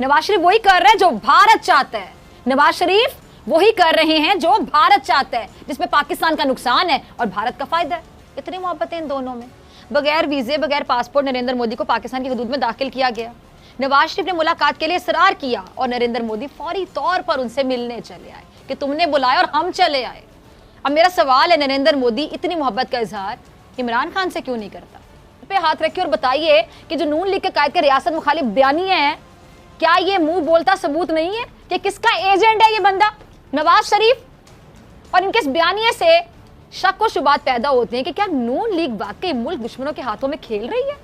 नवाज शरीफ वही कर रहे हैं जो भारत चाहता है। नवाज शरीफ वही कर रहे हैं जो भारत चाहता है, जिसमें पाकिस्तान का नुकसान है और भारत का फायदा है। इतनी मोहब्बत है इन दोनों में। बगैर वीजे, बगैर पासपोर्ट नरेंद्र मोदी को पाकिस्तान की हदूद में दाखिल किया गया। नवाज शरीफ ने मुलाकात के लिए इसरार किया और नरेंद्र मोदी फौरी तौर पर उनसे मिलने चले आए कि तुमने बुलाया और हम चले आए। अब मेरा सवाल है, नरेंद्र मोदी इतनी मोहब्बत का इजहार इमरान खान से क्यों नहीं करता? पे हाथ रखिए और बताइए कि जो नून लीग के कायद के रियासत मुखालिफ बयानिए हैं, क्या ये मुंह बोलता सबूत नहीं है कि किसका एजेंट है ये बंदा नवाज शरीफ? और इनके इस बयानिए से शक व शुबात पैदा होते हैं कि क्या नून लीग वाकई मुल्क दुश्मनों के हाथों में खेल रही है?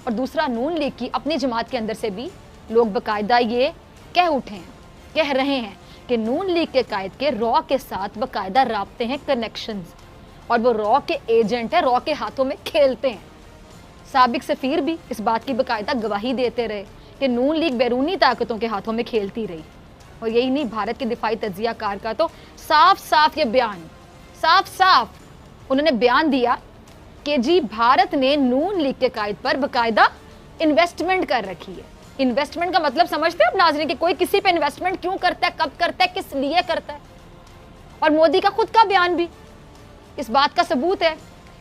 और दूसरा, नून लीग की अपनी जमात के अंदर से भी लोग बाकायदा ये कह उठे हैं, कह रहे हैं कि नून लीग के कायद के रॉ के साथ बाकायदा राब्ते हैं, कनेक्शंस, और वो रॉ के एजेंट है, रॉ के हाथों में खेलते हैं। साबिक सफीर भी इस बात की बाकायदा गवाही देते रहे कि नून लीग बैरूनी ताकतों के हाथों में खेलती रही। और यही नहीं, भारत के दिफाई तज्जिया कार का तो साफ साफ ये बयान, साफ साफ उन्होंने बयान दिया कि जी भारत ने नून लीग के कायद पर बाकायदा इन्वेस्टमेंट कर रखी है। इन्वेस्टमेंट का मतलब समझते हैं आप नाज़रीन कि कोई किसी पे इन्वेस्टमेंट क्यों करता है, कब करता है, किस लिए करता है? और मोदी का खुद का बयान भी इस बात का सबूत है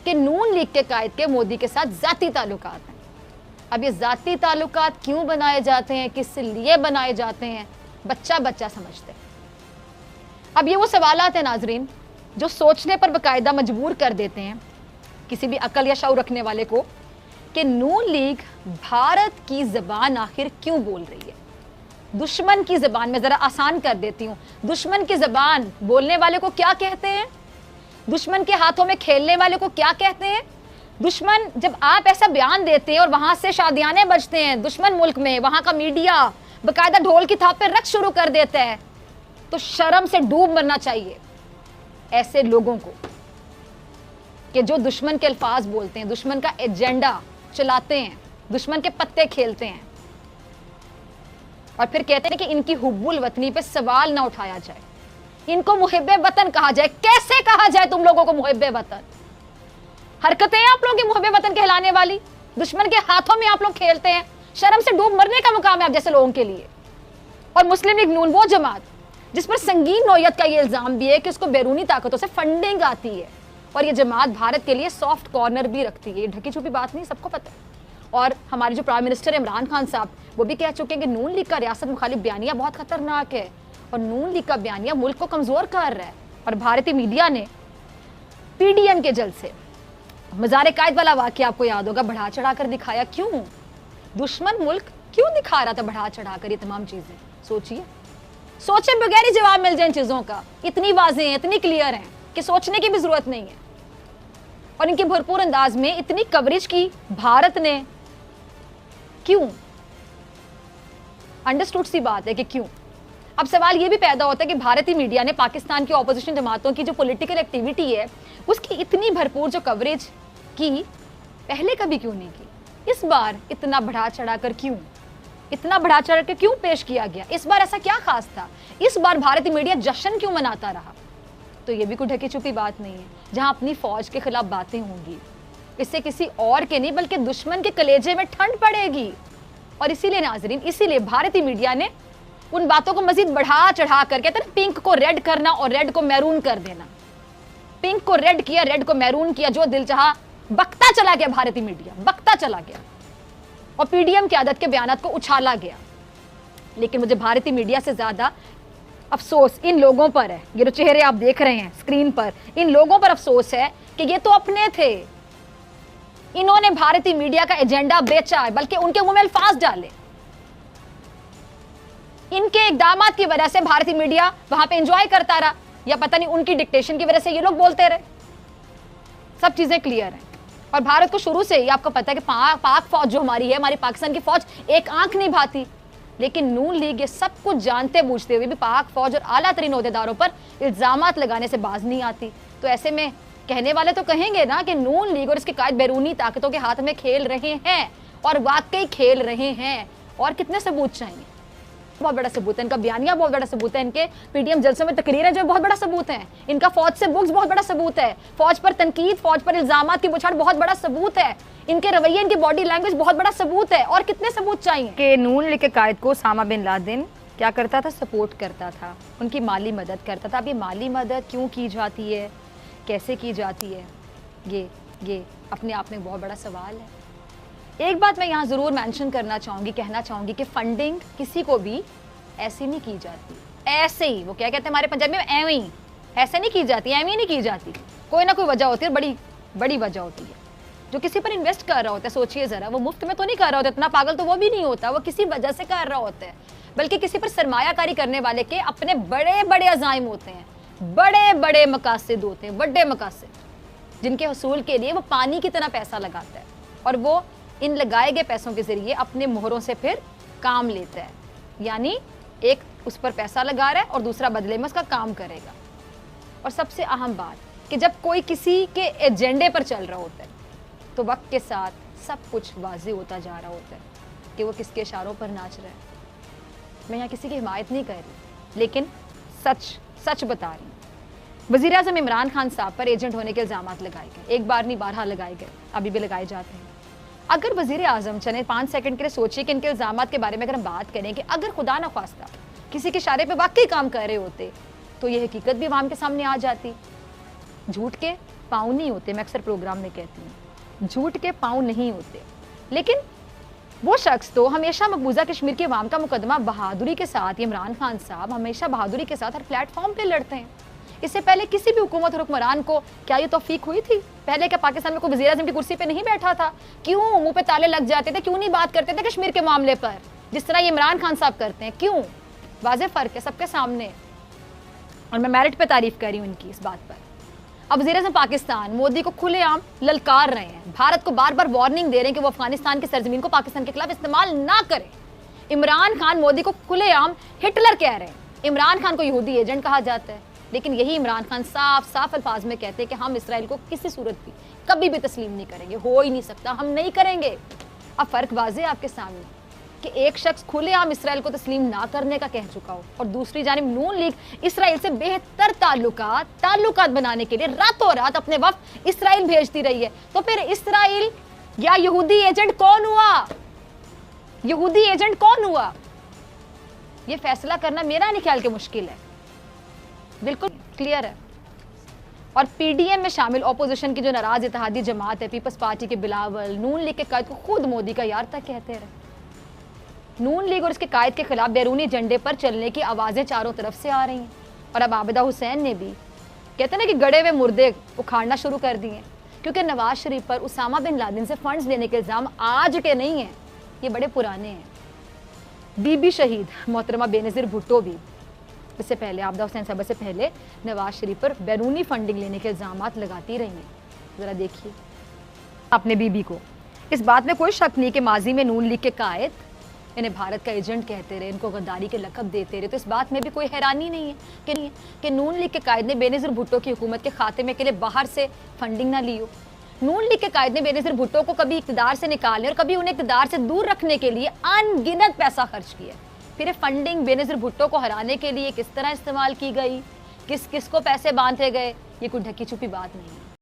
कि नून लीग के कायद के मोदी के साथ जाती ताल्लुकात हैं। अब ये जाती ताल्लुकात क्यों बनाए जाते हैं, किस लिए बनाए जाते हैं, बच्चा बच्चा समझते हैं। अब ये वो सवालात हैं नाजरीन जो सोचने पर बाकायदा मजबूर कर देते हैं किसी भी अकल या शऊर रखने वाले को कि नून लीग भारत की ज़बान आखिर क्यों बोल रही है। दुश्मन की ज़बान में ज़रा आसान कर देती हूँ, दुश्मन की ज़बान बोलने वाले को क्या कहते हैं, दुश्मन के हाथों में खेलने वाले को क्या कहते हैं? दुश्मन, जब आप ऐसा बयान देते हैं और वहां से शादियाने बजते हैं दुश्मन मुल्क में, वहां का मीडिया बाकायदा ढोल की थाप पे रक्स शुरू कर देता है, तो शर्म से डूब मरना चाहिए ऐसे लोगों को कि जो दुश्मन के अल्फाज बोलते हैं, दुश्मन का एजेंडा चलाते हैं, दुश्मन के पत्ते खेलते हैं और फिर कहते हैं कि इनकी हुब्बुल वतनी पे सवाल ना उठाया जाए, इनको मुहिब्बे वतन कहा जाए। कैसे कहा जाए तुम लोगों को मुहिब्बे वतन? हरकतें हैं आप लोगों की मुहिब्बे वतन कहलाने वाली, दुश्मन के हाथों में आप लोग खेलते हैं। शर्म से डूब मरने का मुकाम है आप जैसे लोगों के लिए। और मुस्लिम लीग नून वो जमात जिस पर संगीन नौयत का ये इल्जाम भी है कि उसको बैरूनी ताकतों से फंडिंग आती है, और ये जमात भारत के लिए सॉफ्ट कॉर्नर भी रखती है। ये ढकी छुपी बात नहीं, सबको पता है। और हमारे जो प्राइम मिनिस्टर इमरान खान साहब वो भी कह चुके हैं कि नून लीग का रियासत मुखालिफ बयानिया बहुत खतरनाक है और नून लीग का बयानिया मुल्क को कमजोर कर रहा है। और भारतीय मीडिया ने पीडीएम के जल से मज़ार कायद वाला वाक़या आपको याद होगा, बढ़ा चढ़ा कर दिखाया। क्यों? दुश्मन मुल्क क्यों दिखा रहा था बढ़ा चढ़ा कर ये तमाम चीजें? सोचिए, सोचे बगैर ही जवाब मिल जाए इन चीजों का। इतनी वाज़ेह हैं, इतनी क्लियर हैं कि सोचने की भी जरूरत नहीं है। और इनके भरपूर अंदाज में इतनी कवरेज की भारत ने क्यों? अंडरस्टूड सी बात है कि क्यों। अब सवाल ये भी पैदा होता है कि भारतीय मीडिया ने पाकिस्तान की ऑपोजिशन जमातों की जो पॉलिटिकल एक्टिविटी है उसकी इतनी भरपूर जो कवरेज की पहले कभी क्यों नहीं की? इस बार इतना बढ़ा चढ़ा कर क्यों, इतना बढ़ा चढ़ा कर क्यों पेश किया गया? इस बार ऐसा क्या खास था? इस बार भारतीय मीडिया जश्न क्यों मनाता रहा? तो ये भी कोई ढकी छुपी बात नहीं है। जहां अपनी फौज के खिलाफ बातें होंगी, इससे किसी और के नहीं बल्कि दुश्मन के कलेजे में ठंड पड़ेगी। और इसीलिए नाजरीन, इसीलिए भारतीय मीडिया ने उन बातों को मजीद बढ़ा चढ़ा कर, कहते हैं पिंक को रेड करना और रेड को मैरून कर देना, पिंक को रेड किया, रेड को मैरून किया, जो दिल चाहा बकता चला गया। भारतीय मीडिया बकता चला गया और पीडीएम की आदत के बयानात को उछाला गया। लेकिन मुझे भारतीय मीडिया से ज्यादा अफसोस इन लोगों पर है, ये जो चेहरे आप देख रहे हैं स्क्रीन पर, इन लोगों पर अफसोस है कि ये तो अपने थे, इन्होंने भारतीय मीडिया का एजेंडा बेचा है, बल्कि उनके मुंह में अल्फाज डाले। इनके इकदामात की वजह से भारतीय मीडिया वहां पे एंजॉय करता रहा, या पता नहीं उनकी डिक्टेशन की वजह से ये लोग बोलते रहे। सब चीजें क्लियर हैं। और भारत को शुरू से ही आपको पता है कि पाक फौज जो हमारी है, हमारी पाकिस्तान की फौज एक आंख नहीं भाती। लेकिन नून लीग ये सब कुछ जानते बूझते हुए भी पाक फौज और आला तरीन ओहदेदारों पर इल्जामात लगाने से बाज नहीं आती। तो ऐसे में कहने वाले तो कहेंगे ना कि नून लीग और इसके कायद बैरूनी ताकतों के हाथ में खेल रहे हैं, और वाकई खेल रहे हैं। और कितने सबूत चाहिए? बहुत बड़ा सबूत है, इनका बयानिया बहुत बड़ा सबूत है, इनके पीडीएम जलसों में तकरीरें जो बहुत बड़ा सबूत है, इनका फौज से बुक्स बहुत बड़ा सबूत है, फौज पर तनकीद, फौज पर इल्जामात की बुछाड़ बहुत बड़ा सबूत है, इनके रवैये, इनकी बॉडी लैंग्वेज बहुत बड़ा सबूत है। और कितने सबूत चाहिए कि नून लीग के कायद को उसामा बिन लादेन क्या करता था, सपोर्ट करता था, उनकी माली मदद करता था। अब ये माली मदद क्यों की जाती है, कैसे की जाती है, ये अपने आप में बहुत बड़ा सवाल है। एक बात मैं यहाँ ज़रूर मेंशन करना चाहूँगी, कहना चाहूँगी कि फंडिंग किसी को भी ऐसी नहीं की जाती, ऐसे ही, वो क्या कहते हैं हमारे पंजाबी में, एवं ही, ऐसे नहीं की जाती, एवं ही नहीं की जाती, कोई ना कोई वजह होती है, बड़ी बड़ी वजह होती है। जो किसी पर इन्वेस्ट कर रहा होता है, सोचिए ज़रा, वो मुफ्त में तो नहीं कर रहा होता, इतना पागल तो वो भी नहीं होता, वो किसी वजह से कर रहा होता है, बल्कि किसी पर सरमायाकारी करने वाले के अपने बड़े बड़े अज़ाइम होते हैं, बड़े बड़े मकासद होते हैं, बड़े मकासद, जिनके हसूल के लिए वो पानी की तरह पैसा लगाता है और वो इन लगाए गए पैसों के जरिए अपने मोहरों से फिर काम लेता है। यानी एक उस पर पैसा लगा रहा है और दूसरा बदले में उसका काम करेगा। और सबसे अहम बात कि जब कोई किसी के एजेंडे पर चल रहा होता है तो वक्त के साथ सब कुछ वाज़ेह होता जा रहा होता है कि वो किसके इशारों पर नाच रहा है। मैं यहाँ किसी की हिमायत नहीं कर रही, लेकिन सच बता रही हूँ। वज़ीर-ए-आज़म इमरान खान साहब पर एजेंट होने के इल्ज़ामात लगाए गए, एक बार नहीं 12 लगाए गए, अभी भी लगाए जाते हैं। अगर वज़ीर-ए-आज़म, चले 5 सेकंड के लिए सोचिए कि इनके इल्ज़ामात के बारे में अगर हम बात करें कि अगर खुदा न ख्वास्ता किसी के इशारे पे वाकई काम कर रहे होते तो ये हकीकत भी आवाम के सामने आ जाती। झूठ के पाँव नहीं होते, मैं अक्सर प्रोग्राम में कहती हूँ, झूठ के पाँव नहीं होते। लेकिन वो शख्स तो हमेशा मकबूजा कश्मीर की आवाम का मुकदमा बहादुरी के साथ, इमरान खान साहब हमेशा बहादुरी के साथ हर प्लेटफॉर्म पे लड़ते हैं। इससे पहले किसी भी हुकूमत और हुक्मरान को क्या ये तौफीक हुई थी? पहले क्या पाकिस्तान में कोई वज़ीर-ए-आज़म की कुर्सी पे नहीं बैठा था? क्यों मुंह पे ताले लग जाते थे? क्यों नहीं बात करते थे कश्मीर के मामले पर जिस तरह ये इमरान खान साहब करते हैं? क्यों? वाज़ेह फ़र्क है सबके सामने, और मैं मेरिट पे तारीफ कर रही हूँ इनकी इस बात पर। अब वज़ीर-ए-आज़म पाकिस्तान मोदी को खुलेआम ललकार रहे हैं, भारत को बार बार वार्निंग दे रहे हैं कि वो अफगानिस्तान की सरजमीन को पाकिस्तान के खिलाफ इस्तेमाल ना करे। इमरान खान मोदी को खुलेआम हिटलर कह रहे हैं, इमरान खान को यहूदी एजेंट कहा जाता है, लेकिन यही इमरान खान साफ अल्फाज में कहते हैं कि हम इसराइल को किसी सूरत भी कभी भी तस्लीम नहीं करेंगे, हो ही नहीं सकता, हम नहीं करेंगे। अब फ़र्क वाज़ेह आपके सामने कि एक शख्स खुलेआम इसराइल को तस्लीम ना करने का कह चुका हो और दूसरी जानिब नून लीग इसराइल से बेहतर ताल्लुकात बनाने के लिए रातों रात अपने वफ्द इसराइल भेजती रही है। तो फिर इसराइल या यहूदी एजेंट कौन हुआ? यहूदी एजेंट कौन हुआ? ये फैसला करना मेरा नहीं ख्याल के मुश्किल है, बिल्कुल क्लियर है। और पीडीएम में शामिल ऑपोजिशन की जो नाराज इत्तेहादी जमात है, पीपल्स पार्टी के बिलावल, नून लीग के कायद को खुद मोदी का यार तक कहते रहे। नून लीग और इसके कायद के खिलाफ बैरूनी एजेंडे पर चलने की आवाज़ें चारों तरफ से आ रही हैं। और अब आबिदा हुसैन ने भी कहते ना कि गड़े हुए मुर्दे उखाड़ना शुरू कर दिए, क्योंकि नवाज शरीफ पर उसामा बिन लादेन से फंड्स लेने के इल्ज़ाम आज के नहीं हैं, ये बड़े पुराने हैं। बीबी शहीद मोहतरमा बेनज़ीर भुट्टो भी इससे पहले, आबिदा हुसैन साहब से पहले नवाज शरीफ पर बैरूनी फंडिंग लेने के इल्ज़ामात लगाती रही हैं। ज़रा देखिए अपने बीबी को, इस बात में कोई शक नहीं कि माजी में नून लीग के कायद इन्हें भारत का एजेंट कहते रहे, इनको गद्दारी के लक़ब देते रहे, तो इस बात में भी कोई हैरानी नहीं है कि नून लीग के कायद ने बेनज़ीर भुट्टो की हुकूमत के खात्मे के लिए बाहर से फंडिंग ना ली हो। नून लीग के कायद ने बेनज़ीर भुट्टो को कभी इक़्तिदार से निकालने और कभी उन्हें इक़्तिदार से दूर रखने के लिए अनगिनत पैसा खर्च किया। फिर फंडिंग बेनज़ीर भुट्टो को हराने के लिए किस तरह इस्तेमाल की गई, किस किस को पैसे बांधे गए, ये कोई ढकी छुपी बात नहीं है।